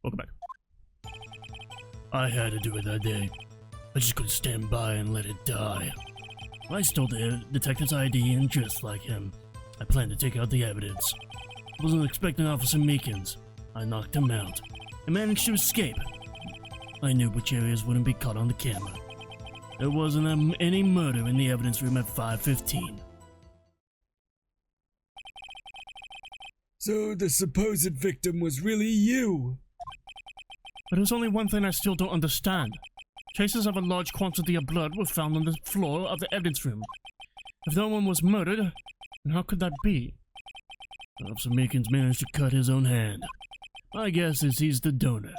Welcome back. I had to do it that day. I just couldn't stand by and let it die. I stole the detective's ID and just like him, I planned to take out the evidence. I wasn't expecting Officer Meekins. I knocked him out and managed to escape. I knew which areas wouldn't be caught on the camera. There wasn't any murder in the evidence room at 5:15. So the supposed victim was really you? But there's only one thing I still don't understand. Traces of a large quantity of blood were found on the floor of the evidence room. If no one was murdered, then how could that be? Officer Meekins managed to cut his own hand. My guess is he's the donor.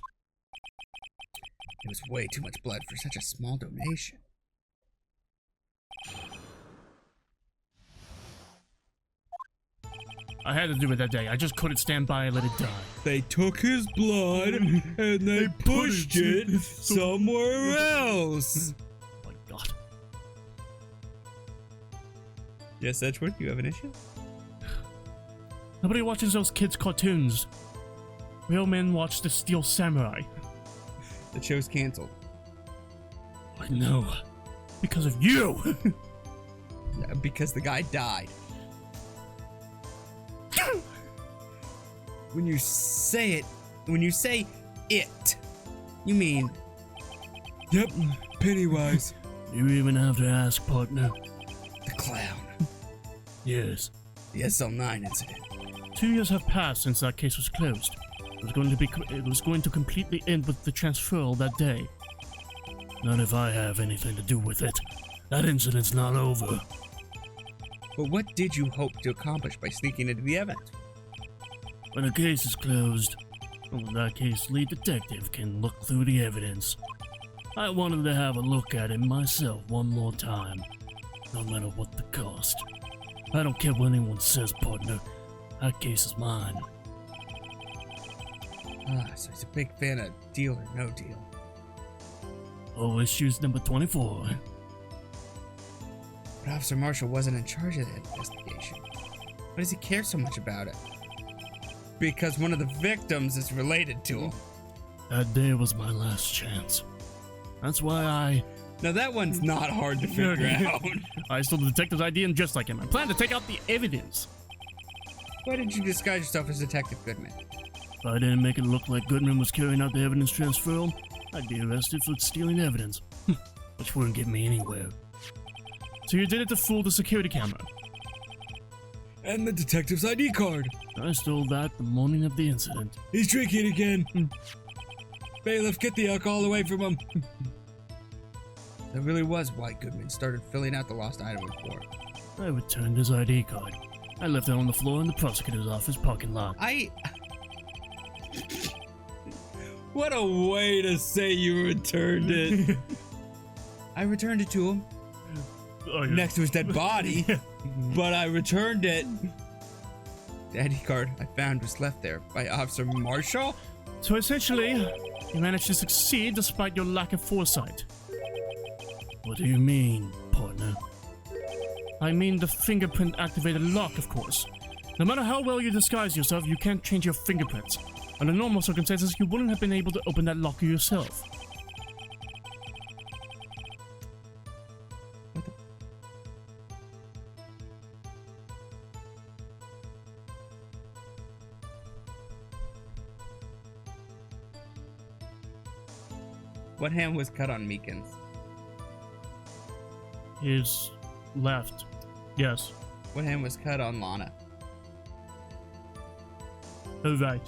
It was way too much blood for such a small donation. I had to do it that day. I just couldn't stand by and let it die. They took his blood and they pushed it somewhere else. Oh my god. Yes, Edgewood, you have an issue? Nobody watches those kids' cartoons. Real men watch the Steel Samurai. The show's canceled. I know. Because of you! Because the guy died. When you say it, you mean... Yep, Pennywise. You even have to ask, partner. the clown. Yes. The SL9 incident. 2 years have passed since that case was closed. It was going to completely end with the transferal that day. Not if I have anything to do with it. That incident's not over. But what did you hope to accomplish by sneaking into the evidence? When a case is closed, well, that case lead detective can look through the evidence. I wanted to have a look at it myself one more time, no matter what the cost. I don't care what anyone says, partner. That case is mine. Ah, so he's a big fan of Deal or No Deal. Oh, issues number 24. But Officer Marshall wasn't in charge of that investigation. Why does he care so much about it? Because one of the victims is related to him. That day was my last chance. That's why Now that one's not hard to figure out. I stole the detective's ID and just like him, I planned to take out the evidence. Why did you disguise yourself as Detective Goodman? If I didn't make it look like Goodman was carrying out the evidence transfer, I'd be arrested for stealing evidence, which wouldn't get me anywhere. So you did it to fool the security camera. And the detective's ID card. I stole that the morning of the incident. He's drinking again. Bailiff, get the alcohol away from him. That really was why Goodman started filling out the lost item report. I returned his ID card. I left it on the floor in the prosecutor's office parking lot. What a way to say you returned it. I returned it to him. Oh, yeah. Next to his dead body. But I returned it. The ID card I found was left there by Officer Marshall. So essentially, you managed to succeed despite your lack of foresight. What do you mean, partner? I mean the fingerprint-activated lock, of course. No matter how well you disguise yourself, you can't change your fingerprints. Under normal circumstances, you wouldn't have been able to open that locker yourself. What hand was cut on Meekins? His left. Yes. What hand was cut on Lana? Oh, right.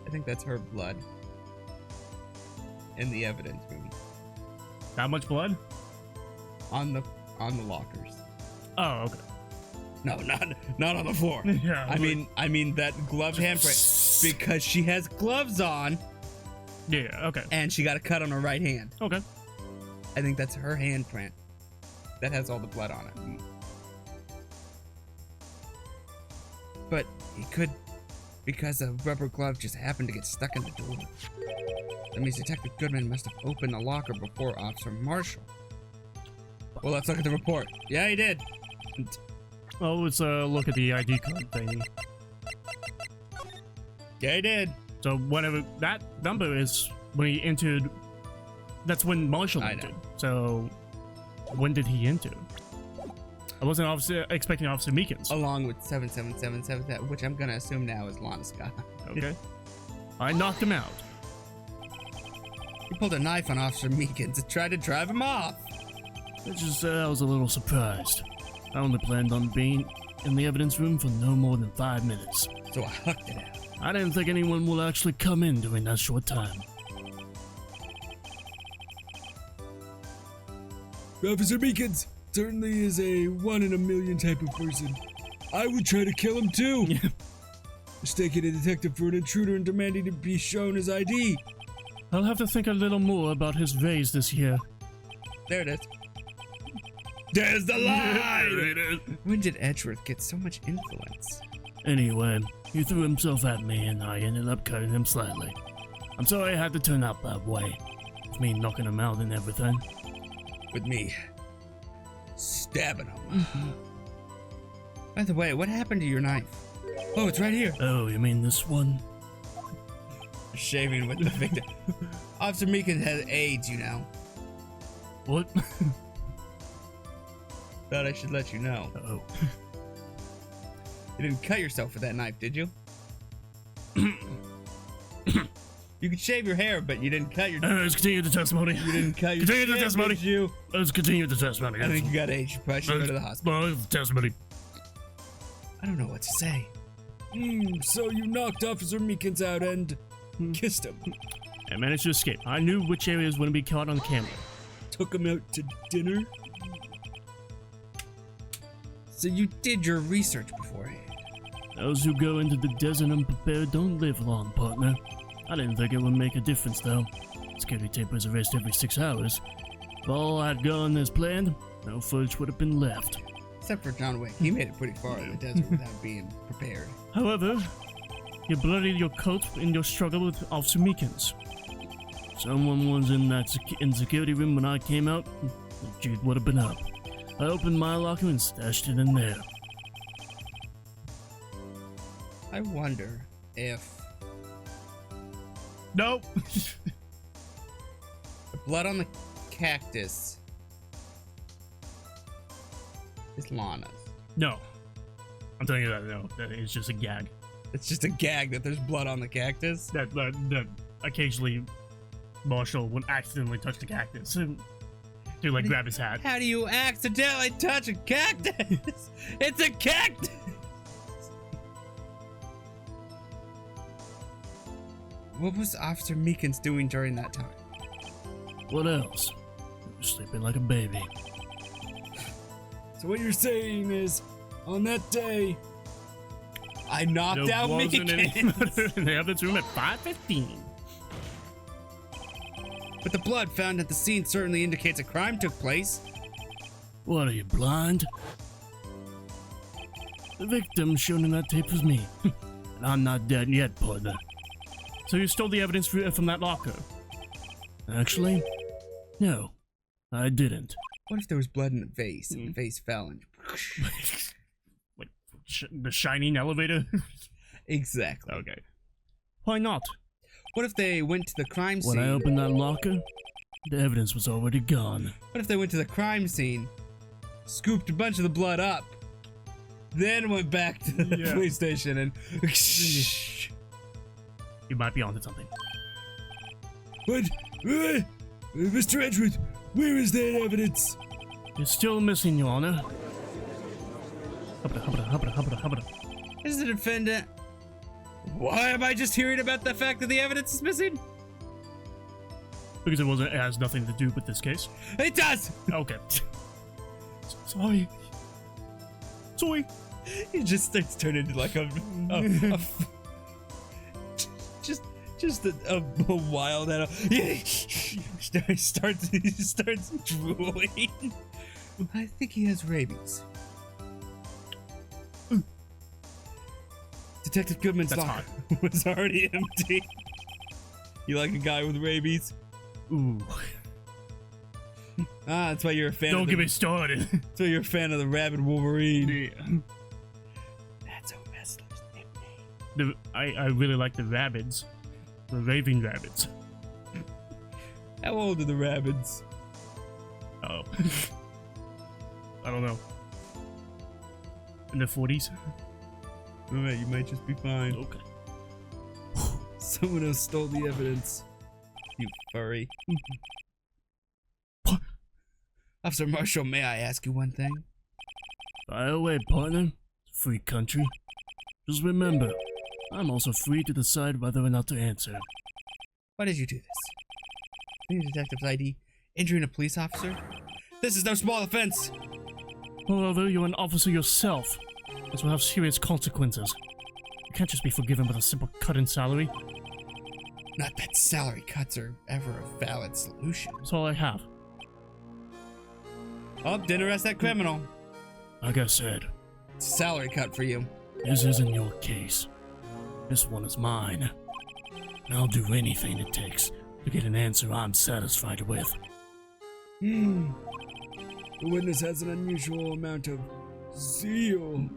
I think that's her blood. In the evidence room. That much blood? On the lockers. Oh, okay. No, not on the floor. Yeah. I mean that glove handprint, because she has gloves on Yeah, okay. and she got a cut on her right hand. Okay. I think that's her handprint that has all the blood on it. But he could, because a rubber glove just happened to get stuck in the door. That means Detective Goodman must have opened the locker before Officer Marshall. Well, let's look at the report. Yeah, he did. Well, let's look at the ID card thingy. Yeah, he did. So whatever that number is, when he entered, that's when Marshall I know. entered. So when did he enter? I wasn't expecting Officer Meekins. Along with 77777, which I'm gonna assume now is Lana Scott. Okay. I knocked him out. He pulled a knife on Officer Meekins and tried to drive him off. Let's just say I was a little surprised. I only planned on being in the evidence room for no more than 5 minutes. So I hucked it out. I didn't think anyone will actually come in during that short time. Officer Meekins certainly is a 1 in a million type of person. I would try to kill him too. Mistaking a detective for an intruder and demanding to be shown his ID. I'll have to think a little more about his raise this year. There it is. There's the line! When did Edgeworth get so much influence? Anyway, he threw himself at me and I ended up cutting him slightly. I'm sorry it had to turn out that way. With me knocking him out and everything. With me stabbing him. By the way, what happened to your knife? Oh, it's right here. Oh, you mean this one? Shaving with the victim. Officer Meekins has AIDS, you know. What? Thought I should let you know. Oh. You didn't cut yourself with that knife, did you? You could shave your hair, but you didn't cut your. Let's continue the testimony. You didn't cut your. Continue the shit, testimony. did you? Let's continue the testimony. I think you got AIDS. You probably should go to the hospital. Well, the testimony. I don't know what to say. So you knocked Officer Meekins out and kissed him. I managed to escape. I knew which areas wouldn't be caught on camera. Took him out to dinner. So you did your research beforehand. Those who go into the desert unprepared don't live long, partner. I didn't think it would make a difference, though. Scary tapers arrest every 6 hours. If all had gone as planned, no footage would have been left. Except for John Wick. He made it pretty far in the desert without being prepared. However, you bloodied your coat in your struggle with Officer Meekins. Someone was in that security room when I came out. The jig would have been up. I opened my locker and stashed it in there. I wonder if Nope. the blood on the cactus is Lana's. No. I'm telling you that, no. That is just a gag. It's just a gag that there's blood on the cactus. That occasionally Marshall would accidentally touch the cactus to like grab his hat. How do you accidentally touch a cactus? It's a cactus! What was Officer Meekins doing during that time? What else? He was sleeping like a baby. So what you're saying is, on that day, I knocked There out wasn't any Meekins! murder in the evidence room at 5:15. But the blood found at the scene certainly indicates a crime took place. What are you, blind? The victim shown in that tape was me. And I'm not dead yet, partner. So you stole the evidence from that locker? Actually, no, I didn't. What if there was blood in the vase and the vase fell and... Like, the shining elevator? Exactly. Okay. Why not? What if they went to the crime scene? When I opened that locker, the evidence was already gone. What if they went to the crime scene, scooped a bunch of the blood up, then went back to the police station and... You might be onto something. but, Mr. Edgeworth, where is that evidence? You're still missing, Your Honor. Hubba. Is the defendant... Why am I just hearing about the fact that the evidence is missing? Because it has nothing to do with this case. It does! Okay. Sorry. It just starts turning into like a wild animal. He starts drooling. I think he has rabies. Detective Goodman's That's locker was already empty. You like a guy with rabies? Ooh. That's why you're a fan. Don't get me started. That's why you're a fan of the Rabid Wolverine. Yeah. That's a wrestler's nickname. I really like the rabbits. The raving rabbits. How old are the rabbits? Oh. I don't know. In their 40s? Alright, you might just be fine. Okay. Someone else stole the evidence. You furry. What? Officer Marshall, may I ask you one thing? Fire away, partner. Free country. Just remember, I'm also free to decide whether or not to answer. Why did you do this? Any detective's ID? Injuring a police officer? This is no small offense! Moreover, you're an officer yourself. This will have serious consequences. You can't just be forgiven with a simple cut in salary. Not that salary cuts are ever a valid solution. That's all I have. Oh, didn't arrest that criminal. Like I said, It's a salary cut for you. this isn't your case. This one is mine. And I'll do anything it takes to get an answer I'm satisfied with. The witness has an unusual amount of zeal.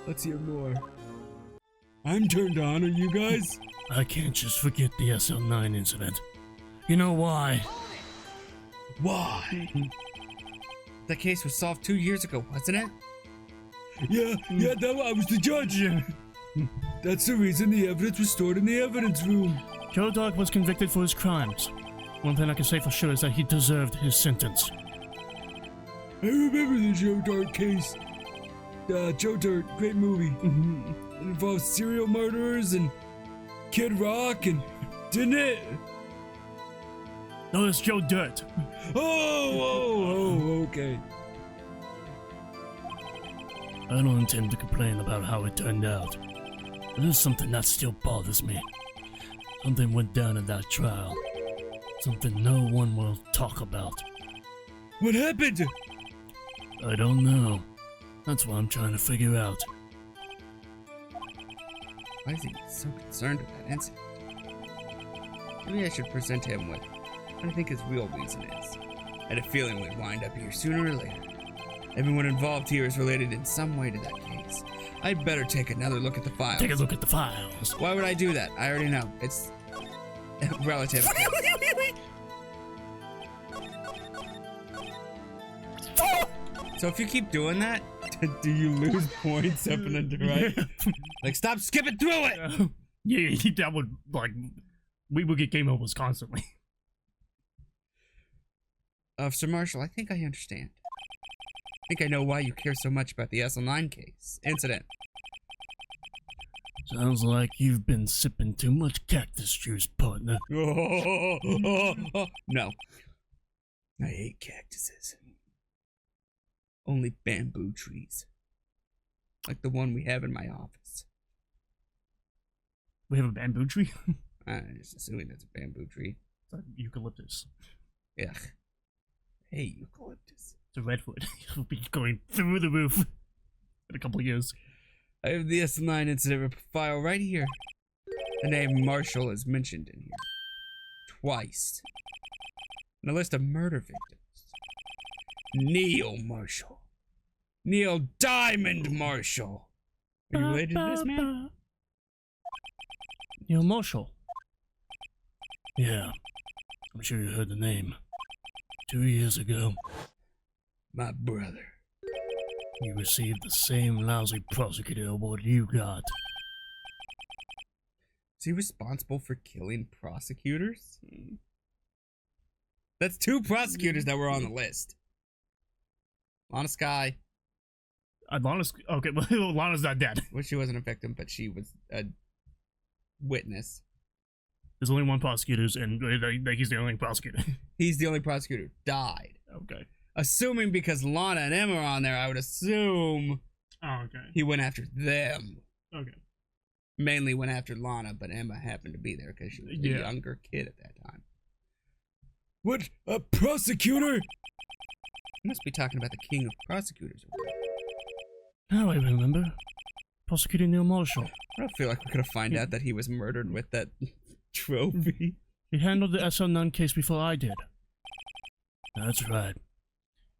Let's hear more. I'm turned on, are you guys? I can't just forget the SL9 incident. You know why? Why? The case was solved 2 years ago, wasn't it? Yeah, I was the judge. That's the reason the evidence was stored in the evidence room. Joe Dog was convicted for his crimes. One thing I can say for sure is that he deserved his sentence. I remember the Joe Dirt case. Joe Dirt, great movie. It involves serial murderers and Kid Rock and didn't it? No, it's Joe Dirt. Oh, okay. I don't intend to complain about how it turned out. But there's something that still bothers me. Something went down in that trial. Something no one will talk about. What happened? I don't know. That's what I'm trying to figure out. Why is he so concerned with that incident? Maybe I should present him with what I think his real reason is. I had a feeling we'd wind up here sooner or later. Everyone involved here is related in some way to that case. I'd better take another look at the files. Take a look at the files. Why would I do that? I already know. It's relative. So if you keep doing that, do you lose points up and to right? Like, stop skipping through it! Yeah, that would, like, we would get game overs constantly. Officer Marshall, I think I understand. I think I know why you care so much about the SL9 case. Incident. Sounds like you've been sipping too much cactus juice, partner. No. I hate cactuses. Only bamboo trees. Like the one we have in my office. We have a bamboo tree? I'm just assuming that's a bamboo tree. It's like eucalyptus. Ugh. Hey, eucalyptus. It's a redwood. It'll be going through the roof in a couple of years. I have the S9 incident file right here. The name Marshall is mentioned in here. Twice. And a list of murder victims. Neil Marshall. Neil Diamond Marshall. Are you related to this man? Neil Marshall. Yeah, I'm sure you heard the name. 2 years ago, My brother. you received the same lousy prosecutor award you got. Is he responsible for killing prosecutors? That's 2 prosecutors that were on the list. Lana Skye. Lana's, okay, well, Lana's not dead. Well, she wasn't a victim, but she was a witness. There's only one prosecutor, and he's the only prosecutor. He's the only prosecutor who died. Okay. Assuming because Lana and Emma are on there, I would assume Oh, okay. he went after them. Okay. Mainly went after Lana, but Emma happened to be there because she was a younger kid at that time. What? A prosecutor? You must be talking about the king of prosecutors. Now I remember. Prosecutor Neil Marshall. I don't feel like we're gonna find out that he was murdered with that trophy. He handled the SL9 case before I did. That's right.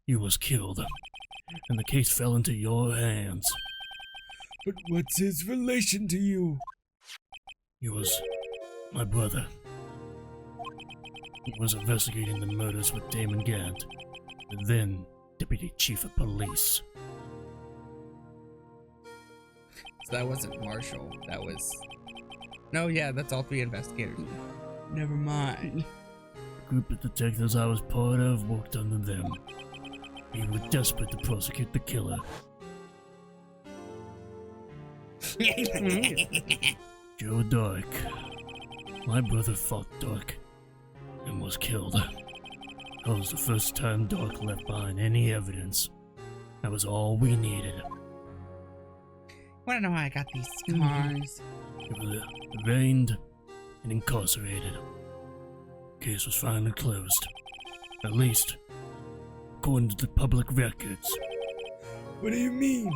He was killed. And the case fell into your hands. But what's his relation to you? He was my brother. He was investigating the murders with Damon Gant, and then Deputy Chief of Police. So that wasn't Marshall. That was... No, yeah, that's all 3 investigators. Never mind. The group of detectives I was part of worked under them. We were desperate to prosecute the killer. Joe Dark. My brother fought Dark and was killed. That was the first time Dark left behind any evidence. That was all we needed. Wanna know how I got these scars? We were arraigned and incarcerated. Case was finally closed. At least, according to the public records. What do you mean?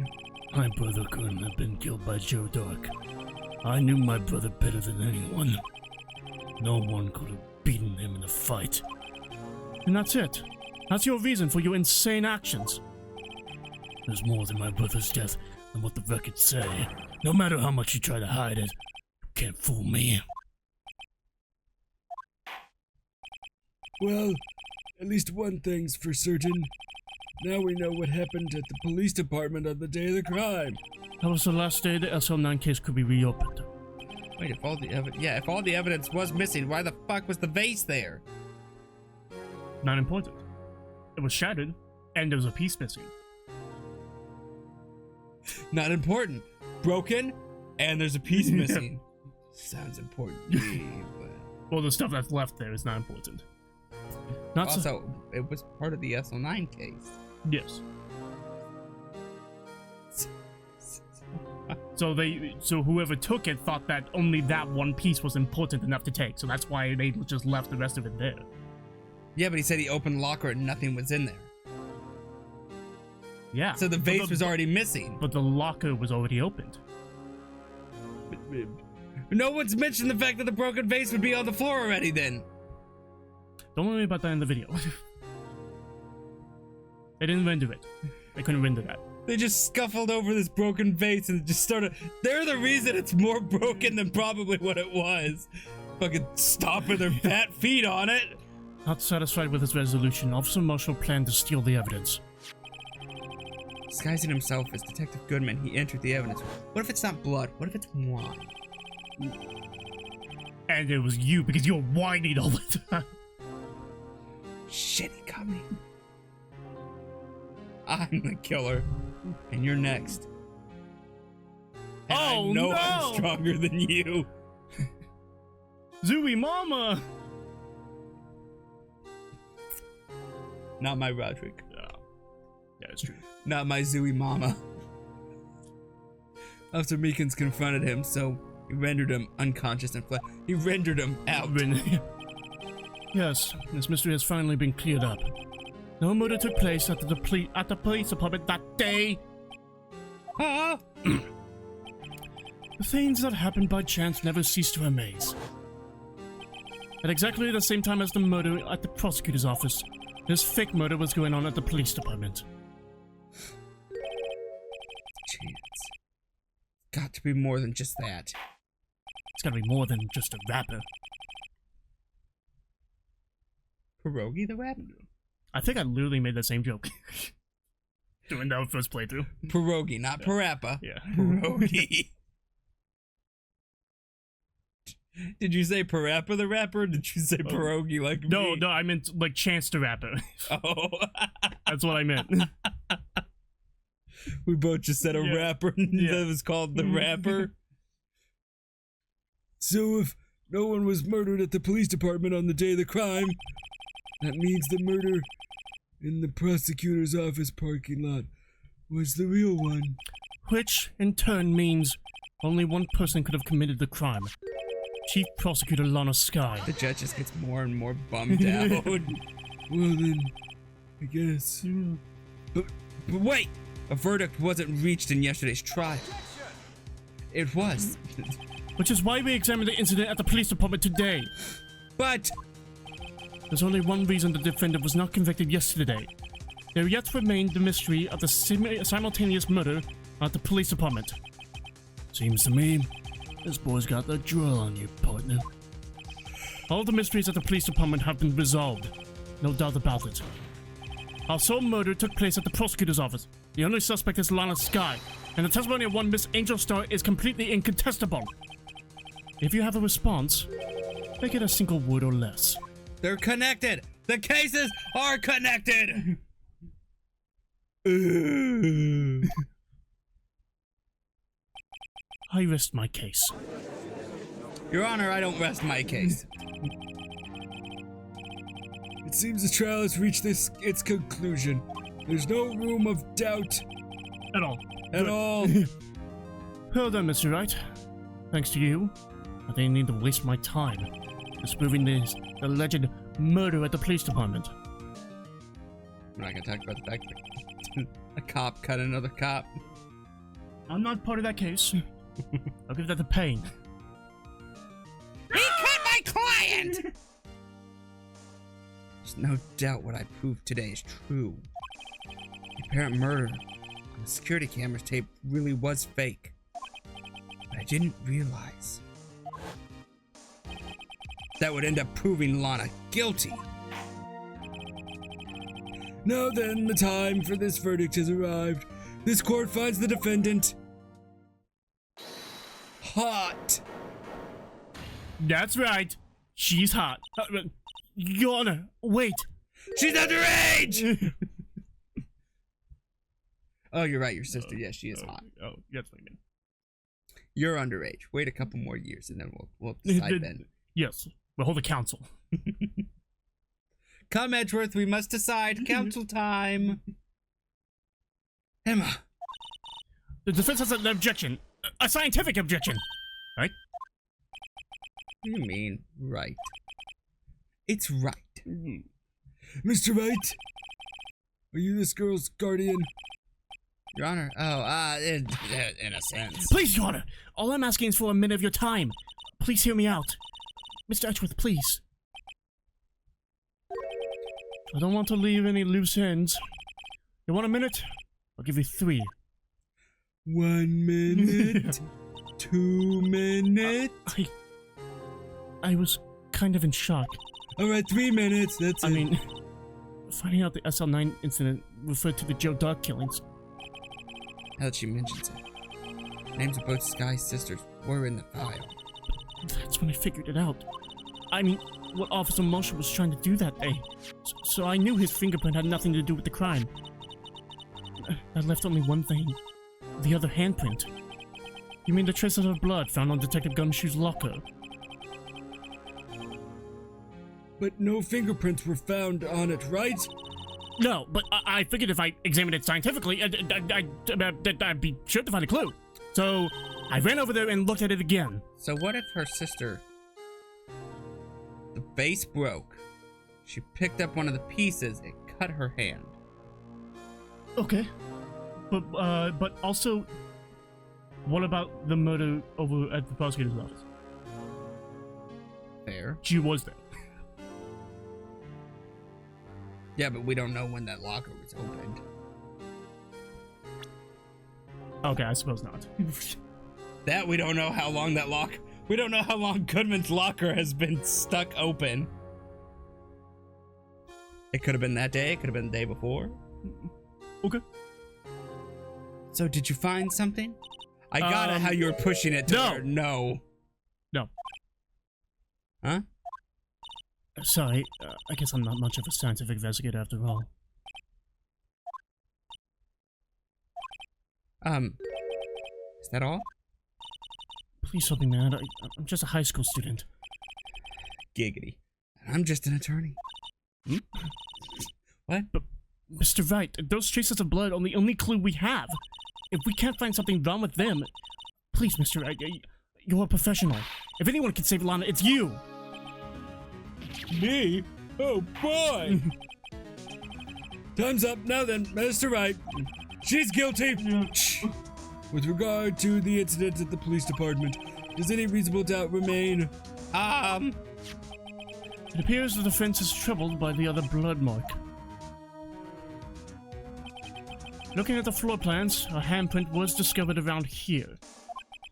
My brother couldn't have been killed by Joe Dark. I knew my brother better than anyone. No one could have beaten him in a fight. And that's it. That's your reason for your insane actions. There's more than my brother's death than what the records say. No matter how much you try to hide it, you can't fool me. Well, at least one thing's for certain. Now we know what happened at the police department on the day of the crime. That was the last day the SL9 case could be reopened. Wait, if all the if all the evidence was missing, why the fuck was the vase there? Not important. It was shattered, and there was a piece missing. Not important. Broken, and there's a piece missing. Sounds important to me, but... Well, the stuff that's left there is not important. Not also, it was part of the SL9 case. Yes. So whoever took it thought that only that one piece was important enough to take, so that's why they just left the rest of it there. Yeah, but he said he opened the locker and nothing was in there. Yeah. So the vase was already missing. But the locker was already opened. No one's mentioned the fact that the broken vase would be on the floor already then. Don't worry about that in the video. They didn't render it. They couldn't render that. They just scuffled over this broken vase and just started... They're the reason it's more broken than probably what it was. Fucking stomping their fat feet on it. Not satisfied with his resolution, Officer Marshall planned to steal the evidence. Disguising himself as Detective Goodman, he entered the evidence. What if it's not blood? What if it's wine? And it was you, because you're whining all the time. Shit, he got me. I'm the killer. And you're next. And Oh, I know no! I'm stronger than you. Zooey Mama! Not my Roderick. Yeah, it's true. Not my Zooey Mama. Officer Meekins confronted him, so he rendered him unconscious and he rendered him out. Yes, this mystery has finally been cleared up. No murder took place at the police department that day. Huh? The things that happened by chance never cease to amaze. At exactly the same time as the murder at the prosecutor's office, this fake murder was going on at the police department. Chance. Got to be more than just that. It's gotta be more than just a rapper. Pierogi the rapper? I think I literally made the same joke. Doing that first playthrough. Pierogi, not Parappa. Yeah. Pierogi. Did you say Parappa the rapper? Or did you say pierogi like me? No, I meant like Chance the Rapper. Oh. That's what I meant. We both just said a rapper that was called the rapper. So if no one was murdered at the police department on the day of the crime, that means the murder in the prosecutor's office parking lot was the real one. Which, in turn, means only one person could have committed the crime. Chief Prosecutor Lana Skye. The judge just gets more and more bummed out. Well then, I guess. But wait! A verdict wasn't reached in yesterday's trial. It was. Which is why we examined the incident at the police department today. But there's only one reason the defendant was not convicted yesterday. There yet remained the mystery of the simultaneous murder at the police department. Seems to me, this boy's got the drill on you, partner. All the mysteries at the police department have been resolved. No doubt about it. Our sole murder took place at the prosecutor's office. The only suspect is Lana Sky, and the testimony of one Miss Angel Star is completely incontestable. If you have a response, make it a single word or less. They're connected. The cases are connected. I rest my case. Your Honor, I don't rest my case. It seems the trial has reached its conclusion. There's no room of doubt At all. at all. Well done, Mr. Wright. Thanks to you, I didn't need to waste my time disproving the alleged murder at the police department. I'm not gonna talk about the fact that a cop cut another cop. I'm not part of that case. I'll give that to Payne. He cut my client! There's no doubt what I proved today is true. The apparent murder on the security camera's tape really was fake. But I didn't realize that would end up proving Lana guilty. Now then, the time for this verdict has arrived. This court finds the defendant hot. That's right. She's hot. Your Honor, wait. She's underage! Oh, you're right, your sister. Yes, she is hot. Oh, that's what I mean. You're underage. Wait a couple more years and then we'll decide then. Yes, we'll hold a council. Come, Edgeworth, we must decide. Council time. Emma. The defense has an objection. A scientific objection. Right? What do you mean, right? It's right. Mr. Wright, are you this girl's guardian? Your Honor. In a sense. Please, Your Honor. All I'm asking is for a minute of your time. Please hear me out. Mr. Edgeworth, please. I don't want to leave any loose ends. You want a minute? I'll give you 3. 1 minute. 2 minutes. I was kind of in shock. Alright, 3 minutes. That's it. I mean, finding out the SL9 incident referred to the Joe Dog killings. Now that she mentions it, names of both Sky's sisters were in the file. That's when I figured it out. I mean, what Officer Marshall was trying to do that day. So I knew his fingerprint had nothing to do with the crime. I left only one thing. The other handprint. You mean the traces of blood found on Detective Gumshoe's locker? But no fingerprints were found on it, right? No, but I figured if I examined it scientifically, I'd be sure to find a clue. So I ran over there and looked at it again. So what if her sister... The vase broke. She picked up one of the pieces and cut her hand. Okay. But also, what about the murder over at the prosecutor's office? Fair. She was there. Yeah, but we don't know when that locker was opened. Okay, I suppose not. That we don't know how long that lock... We don't know how long Goodman's locker has been stuck open. It could have been that day. It could have been the day before. Okay. So did you find something? I got it how you were pushing it to her. No. No. Huh? Sorry, I guess I'm not much of a scientific investigator after all. Is that all? Please don't be mad. I'm just a high school student. Giggity. I'm just an attorney. Hmm? What? But, Mr. Wright, those traces of blood are the only clue we have. If we can't find something wrong with them, please, Mr. Wright, you're a professional. If anyone can save Lana, it's you. Me? Oh boy! Time's up. Now then, Mr. Wright. She's guilty. With regard to the incident at the police department, does any reasonable doubt remain? It appears the defense is troubled by the other blood mark. Looking at the floor plans, a handprint was discovered around here.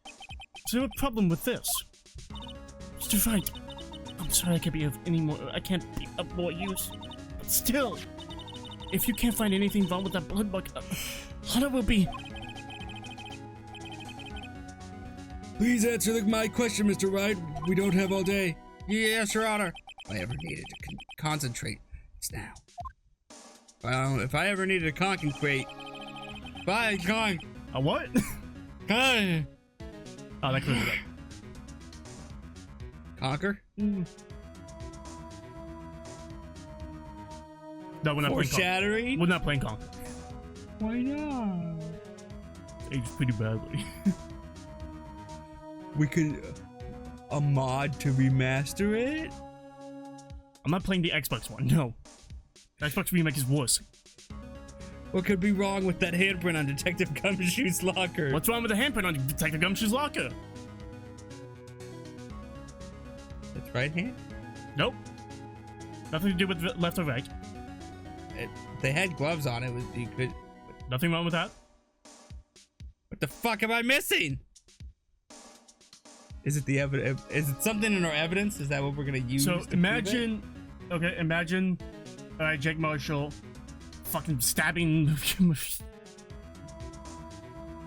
Is there a problem with this? Mr. Wright, I'm sorry I can't be of any more. I can't be of more use. But still, if you can't find anything wrong with that blood bug, Hunter will be. Please answer my question, Mr. Wright. We don't have all day. Yes, Your Honor. If I ever needed to concentrate, it's now. Well, if I ever needed to concentrate, bye, con. A what? Con. Oh, that clears it up. Conquer? No, we're not playing Conquer. Foreshadowing? We're not playing Conquer. Why not? Aged pretty badly. We could a mod to remaster it. I'm not playing the Xbox one. No, the Xbox remake is worse. What could be wrong with that handprint on Detective Gumshoe's locker? What's wrong with the handprint on Detective Gumshoe's locker? It's right hand? Nope. Nothing to do with left or right. They had gloves on it. You could. Nothing wrong with that. What the fuck am I missing? Is it the evidence? Is it something in our evidence? Is that what we're gonna use? So to imagine, okay, imagine, Jake Marshall, fucking stabbing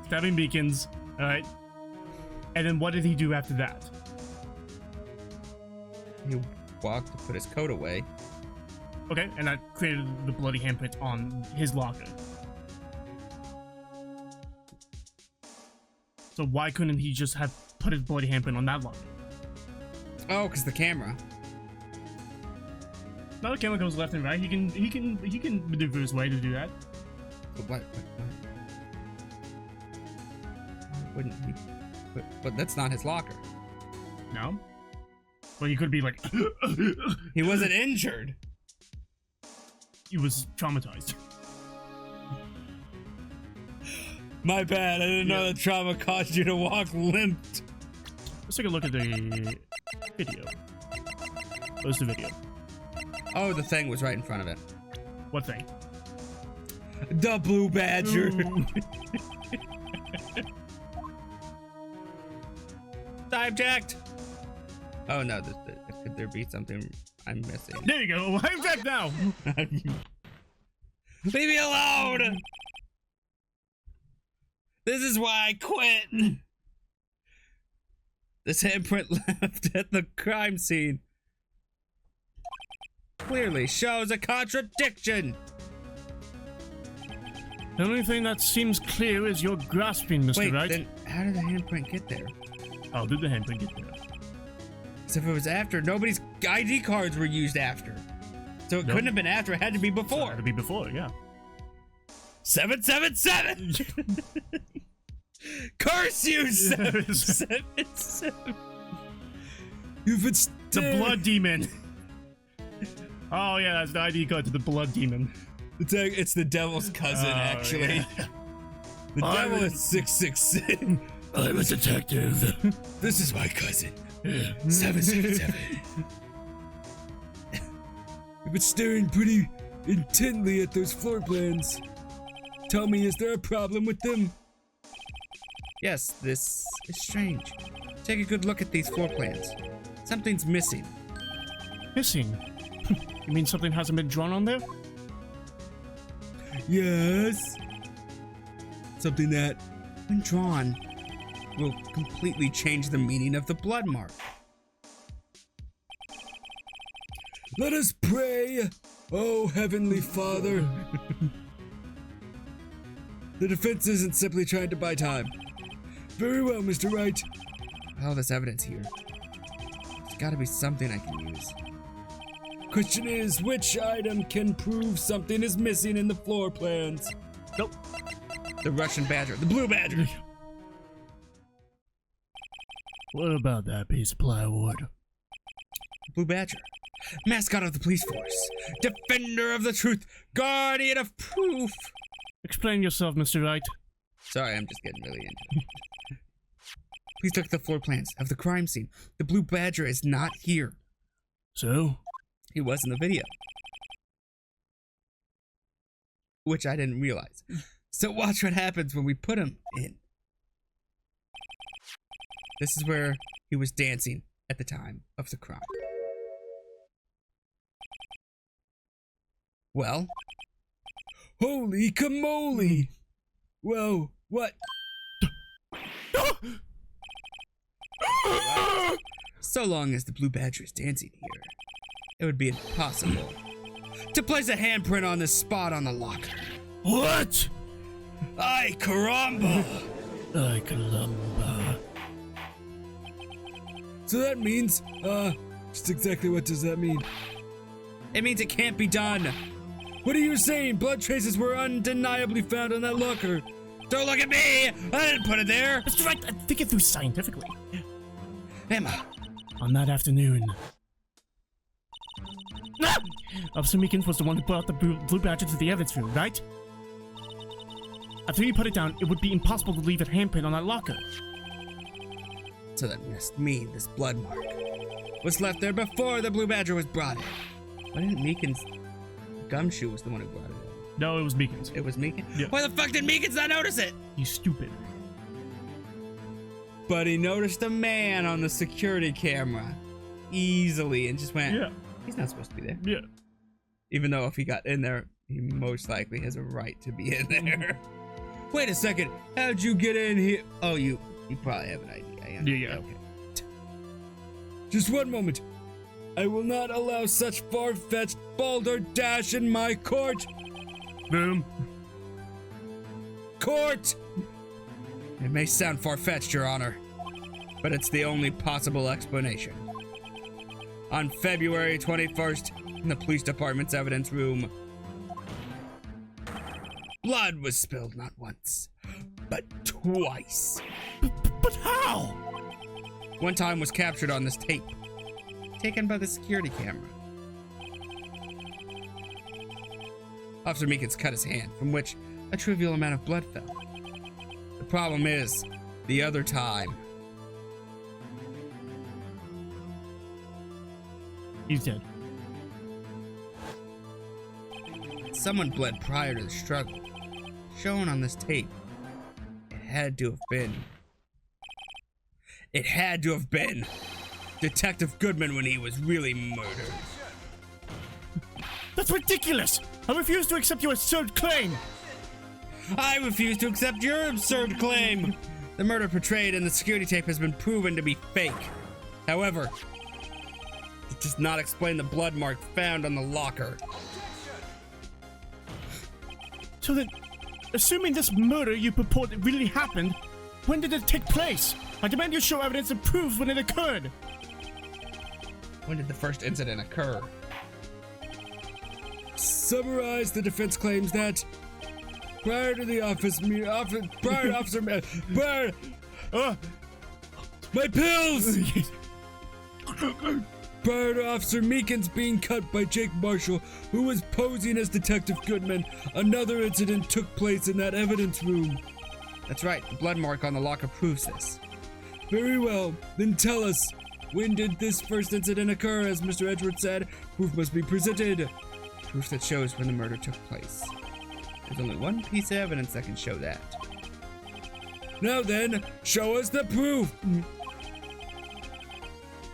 beacons, all right, and then what did he do after that? He walked to put his coat away. Okay, and that created the bloody handprint on his locker. So why couldn't he just have put his bloody handprint on that locker? Oh, because the camera. Now the camera goes left and right. He can maneuver his way to do that. But what? Wouldn't he? But that's not his locker. No. Well, he could be like. He wasn't injured. He was traumatized. My bad. I didn't know that trauma caused you to walk limp. Let's take a look at the video. Where's the video? Oh, the thing was right in front of it. What thing? The blue badger. Time checked. Oh no, could there be something I'm missing? There you go. I'm back now. Leave me alone. This is why I quit. This handprint left at the crime scene clearly shows a contradiction. The only thing that seems clear is your grasping, Mr. Wait, Wright. then how did the handprint get there? How did the handprint get there? Because if it was after, nobody's ID cards were used after. So it couldn't have been after, it had to be So it before. had to be before, yeah. 777! Curse you, 777! If it's The blood demon. Oh yeah, that's the ID card to the blood demon. It's the devil's cousin, actually. Yeah. The devil is 666. I'm a detective. This is my cousin. 777. You've been staring pretty intently at those floor plans. Tell me, is there a problem with them? Yes, this is strange. Take a good look at these floor plans. Something's missing. Missing? You mean something hasn't been drawn on there? Yes. Something that, When drawn, will completely change the meaning of the blood mark. let us pray, oh Heavenly Father. The defense isn't simply trying to buy time. Very well, Mr. Wright. All this evidence here. There's gotta be something I can use. Question is, which item can prove something is missing in the floor plans? Nope. The Russian badger, the blue badger. What about that piece of plywood? Blue badger. Mascot of the police force. Defender of the truth. Guardian of proof. Explain yourself, Mr. Wright. Sorry, I'm just getting really into it. Please look at the floor plans of the crime scene. The blue badger is not here. So? He was in the video. Which I didn't realize. So watch what happens when we put him in. This is where he was dancing at the time of the crime. Well, Holy camole! Well, what? so long as the Blue Badger is dancing here, it would be impossible to place a handprint on this spot on the locker. What? Ay, caramba! Ay, caramba. So that means, just exactly what does that mean? It means it can't be done. What are you saying? Blood traces were undeniably found on that locker. Don't look at me! I didn't put it there! Mr. Wright, think it through scientifically. Emma, On that afternoon, Officer Meekins was the one who brought the blue badger to the evidence room, right? After he put it down, it would be impossible to leave a handprint on that locker. so that must mean this blood mark was left there before the Blue Badger was brought in. Why didn't Meekins... Gumshoe was the one who brought it in. No, it was Meekins. It was Meekins? Yeah. Why the fuck did Meekins not notice it? You stupid. But he noticed a man on the security camera easily and just went, Yeah. he's not supposed to be there. Yeah. Even though if he got in there, he most likely has a right to be in there. Wait a second, how'd you get in here? Oh, you probably have an idea. Yeah. Okay. Just one moment. I will not allow such far-fetched balderdash in my court. Boom. Court! It may sound far-fetched, Your Honor, but it's the only possible explanation. On February 21st, in the police department's evidence room, blood was spilled not once, but twice. But how? One time was captured on this tape, taken by the security camera. Officer Meekins cut his hand, from which a trivial amount of blood fell. The problem is, the other time, He's dead. someone bled prior to the struggle. Shown on this tape, it had to have been Detective Goodman when he was really murdered. That's ridiculous! I refuse to accept your absurd claim! I refuse to accept your absurd claim! The murder portrayed in the security tape has been proven to be fake. However, it does not explain the blood mark found on the locker. So then, assuming this murder you purport really happened, when did it take place? I demand you show evidence that proves when it occurred. When did the first incident occur? Summarize the defense claims that prior to my pills! Prior to Officer Meekins being cut by Jake Marshall, who was posing as Detective Goodman, another incident took place in that evidence room. That's right, the blood mark on the locker proves this. Very well, then tell us, when did this first incident occur? As Mr. Edwards said, proof must be presented. Proof that shows when the murder took place. There's only one piece of evidence that can show that. Now then, show us the proof.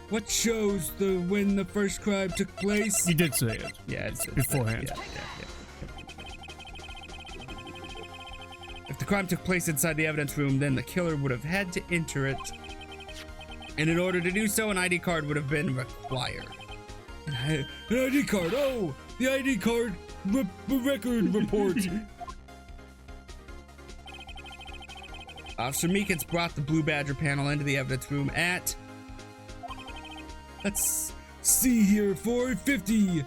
What shows when the first crime took place? He did say it. Yeah, it's Beforehand. If the crime took place inside the evidence room, then the killer would have had to enter it. And in order to do so, an ID card would have been required. An ID card, oh! The ID card record report. Officer Meekins brought the Blue Badger panel into the evidence room at... Let's see here, 4:50.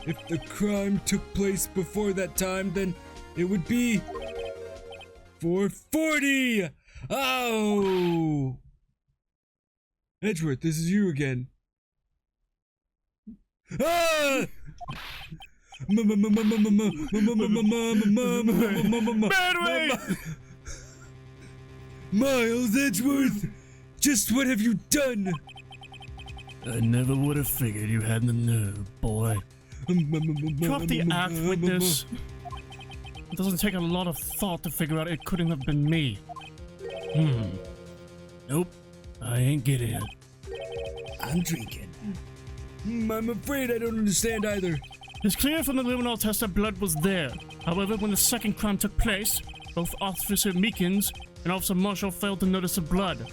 If the crime took place before that time, then it would be 4:40. Oh! Edgeworth, this is you again. Ah! Miles Edgeworth, just what have you done? I never would have figured you had the nerve, boy. Drop the act, witness. It doesn't take a lot of thought to figure out it couldn't have been me. Nope, I ain't getting it. I'm drinking. I'm afraid I don't understand either. It's clear from the luminol test that blood was there. However, when the second crime took place, both Officer Meekins and Officer Marshall failed to notice the blood.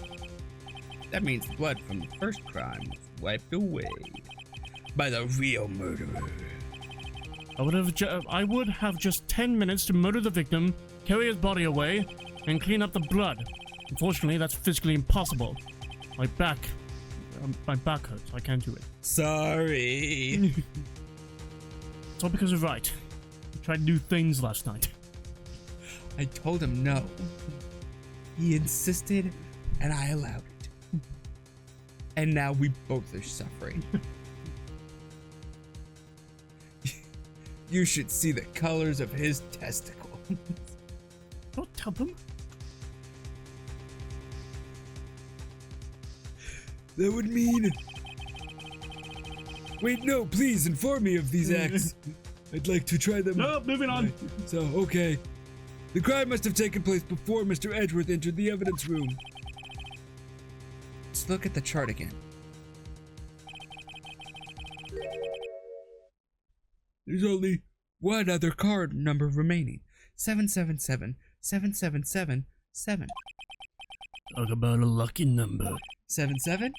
That means the blood from the first crime was wiped away by the real murderer. I would have just 10 minutes to murder the victim, carry his body away, and clean up the blood. Unfortunately, that's physically impossible. My back hurts. I can't do it. Sorry. It's all because of Wright. He tried new things last night. I told him no. He insisted, and I allowed it. And now we both are suffering. You should see the colors of his testicles. Don't tell them. That would mean... Wait, no, please inform me of these acts. I'd like to try them. No, moving on. So, okay. The crime must have taken place before Mr. Edgeworth entered the evidence room. Let's look at the chart again. There's only one other card number remaining. 777-7777-7. Talk about a lucky number. 77?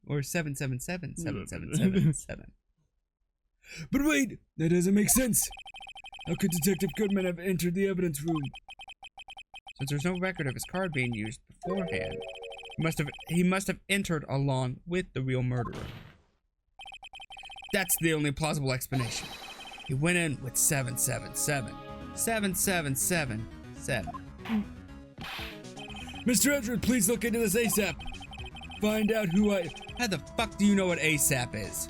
Or 777-7777. But wait, that doesn't make sense. How could Detective Goodman have entered the evidence room? Since there's no record of his card being used beforehand, he must have entered along with the real murderer. That's the only plausible explanation. He went in with 777. 7777. Mr. Edgeworth, please look into this ASAP. Find out who How the fuck do you know what ASAP is?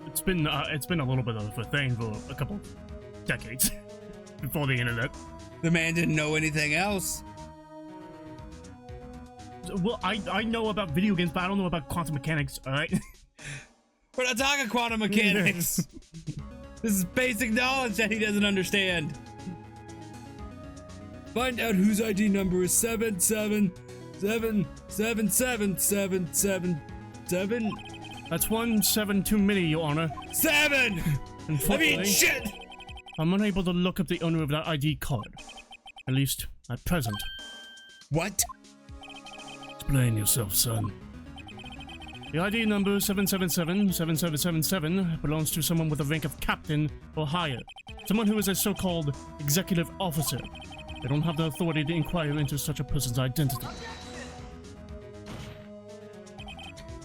It's been a little bit of a thing for a couple decades before the internet. The man didn't know anything else. Well, I know about video games, but I don't know about quantum mechanics. All right. We're not talking quantum mechanics. This is basic knowledge that he doesn't understand. Find out whose ID number is 7777777. That's 1-7 too many, Your Honor. 7! I mean, shit! I'm unable to look up the owner of that ID card. At least, at present. What? Explain yourself, son. The ID number 777-7777 belongs to someone with the rank of captain or higher. Someone who is a so-called executive officer. They don't have the authority to inquire into such a person's identity.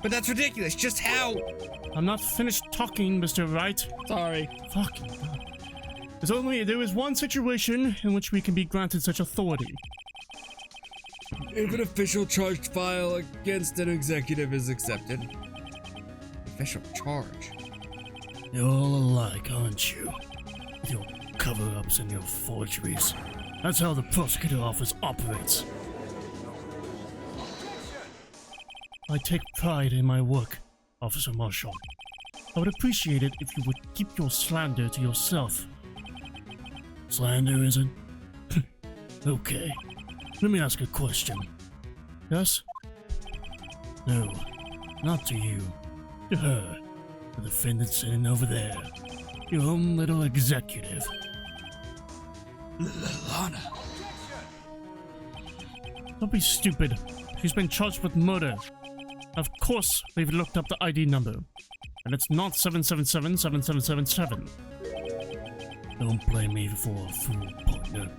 But that's ridiculous. Just how? I'm not finished talking, Mr. Wright. Sorry. Fucking God. There is one situation in which we can be granted such authority. If an official charge file against an executive is accepted. Official charge? You're all alike, aren't you? With your cover-ups and your forgeries. That's how the prosecutor office operates. I take pride in my work, Officer Marshall. I would appreciate it if you would keep your slander to yourself. Slander, is it? Okay. Let me ask a question. Yes? No, not to you. To her. The defendant sitting over there. Your own little executive. Lana. Don't be stupid. She's been charged with murder. Of course, we've looked up the ID number. And it's not 777-7777. Don't blame me for a fool, partner.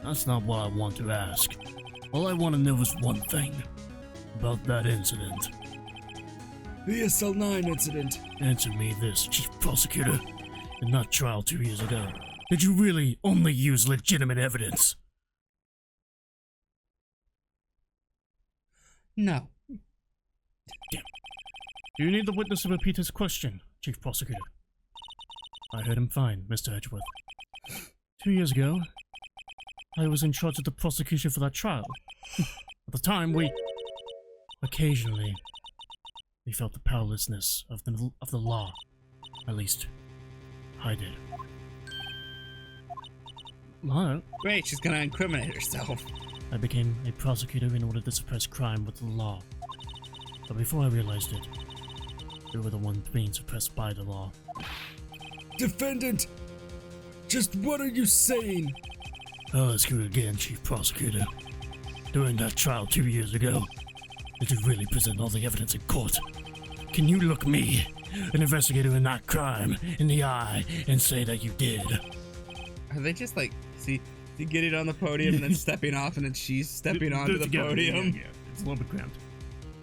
That's not what I want to ask. All I want to know is one thing. About that incident. The SL9 incident. Answer me this, Chief Prosecutor. In that trial 2 years ago, did you really only use legitimate evidence? No. Damn. Do you need the witness to repeat his question, Chief Prosecutor? I heard him fine, Mr. Edgeworth. 2 years ago, I was in charge of the prosecution for that trial. At the time, occasionally, we felt the powerlessness of the law. At least, I did. Well, Great, she's gonna incriminate herself. I became a prosecutor in order to suppress crime with the law. But before I realized it, we were the ones being suppressed by the law. Defendant, just what are you saying? I'll ask you again, Chief Prosecutor. During that trial 2 years ago, did you really present all the evidence in court? Can you look me, an investigator in that crime, in the eye and say that you did? Are they just like, see, getting on the podium and then stepping off and then she's stepping onto the podium? Yeah, it's a little bit cramped.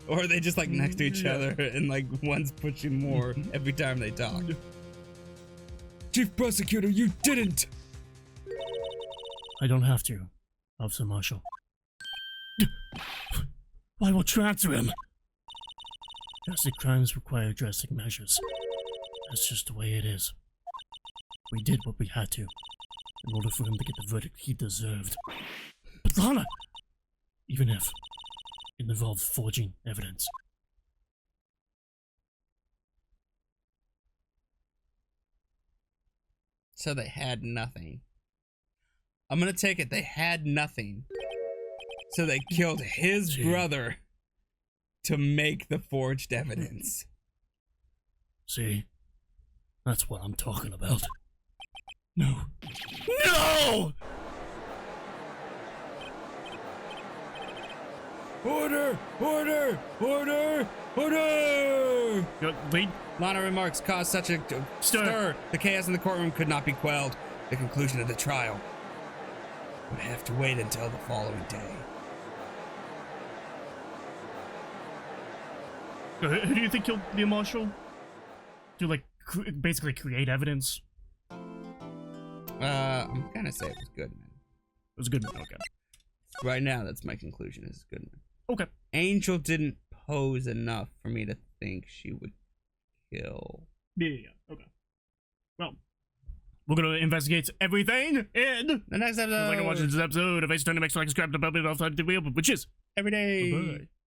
Or are they just like next to each other and like one's pushing more every time they talk? Chief Prosecutor, you didn't! I don't have to, Officer Marshall. I will transfer him. Drastic crimes require drastic measures. That's just the way it is. We did what we had to in order for him to get the verdict he deserved. But Lana, even if it involved forging evidence. So they had nothing. I'm gonna take it they had nothing. So they killed his brother to make the forged evidence. See? That's what I'm talking about. No. No! Order! Order! Order! Order! Wait. Lana remarks caused such a stir. The chaos in the courtroom could not be quelled. The conclusion of the trial would have to wait until the following day. Who do you think killed the marshal? To like basically create evidence? I'm gonna say it was Goodman. It was Goodman. Okay. Right now, that's my conclusion. Is Goodman. Okay. Angel didn't pose enough for me to think she would kill. Yeah. Okay. Well, we're gonna investigate everything in The next episode. like I watched this episode of Ace Attorney makes like subscribe to the bell, which is every day. bye-bye.